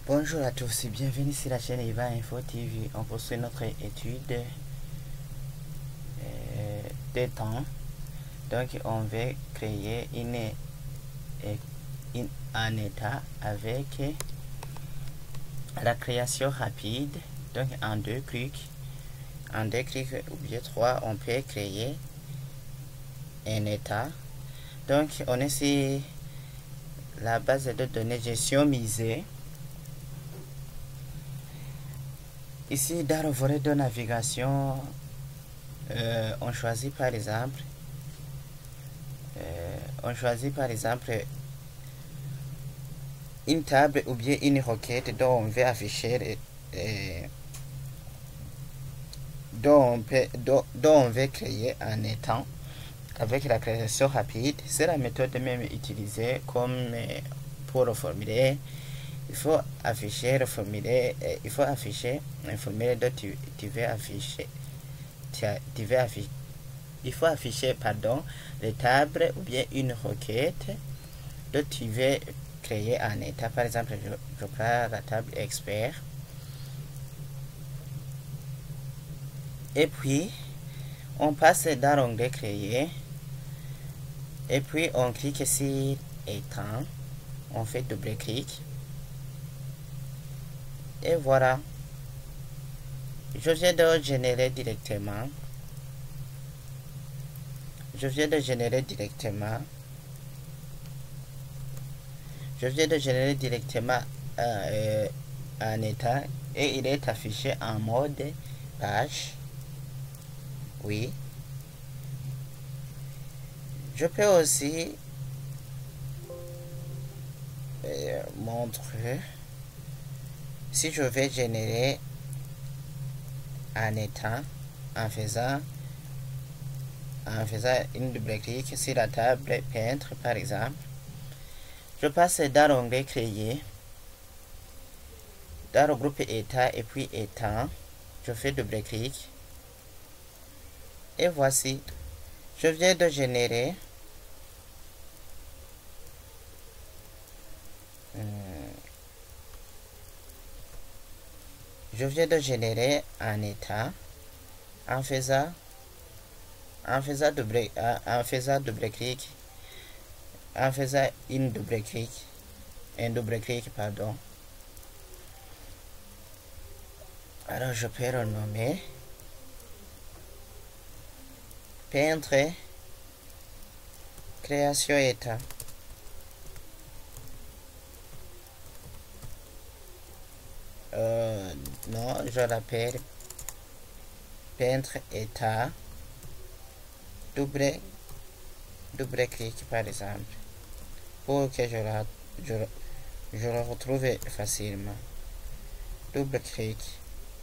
Bonjour à tous et bienvenue sur la chaîne Eva Info TV. On poursuit notre étude des temps. Donc on va créer un état avec la création rapide. Donc en deux clics ou bien trois, on peut créer un état. Donc on est sur la base de données gestion misée. Ici, dans le volet de navigation, on choisit par exemple une table ou bien une requête dont on veut afficher dont on veut créer un état avec la création rapide. C'est la méthode même utilisée comme pour le formulaire. Il faut afficher le formulaire, il faut afficher un formulaire dont tu veux afficher. Il faut afficher les tables ou bien une requête dont tu veux créer un état. Par exemple, je prends la table expert. Et puis, on passe dans l'onglet créer. Et puis, on clique sur état. On fait double-clic. Et voilà. Je viens de générer directement. Un état et il est affiché en mode page. Oui. Je peux aussi montrer si je vais générer un état en faisant une double-clic sur la table peintre par exemple. Je passe dans l'onglet créer, dans le groupe état et puis état, je fais double-clic et voici, je viens de générer un état en faisant un double-clic, pardon. Alors je peux renommer peintre création état. Non, je l'appelle peintre état double-clic par exemple, pour que je le retrouve facilement. Double-clic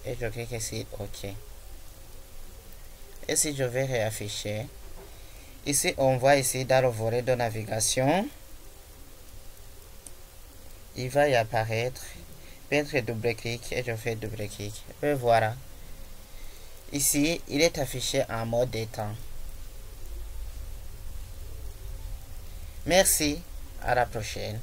et je clique ici OK. Et si je vais réafficher, ici on voit ici dans le volet de navigation, il va y apparaître peintre double-clic et je fais double-clic. Et voilà. Ici, il est affiché en mode état. Merci, à la prochaine.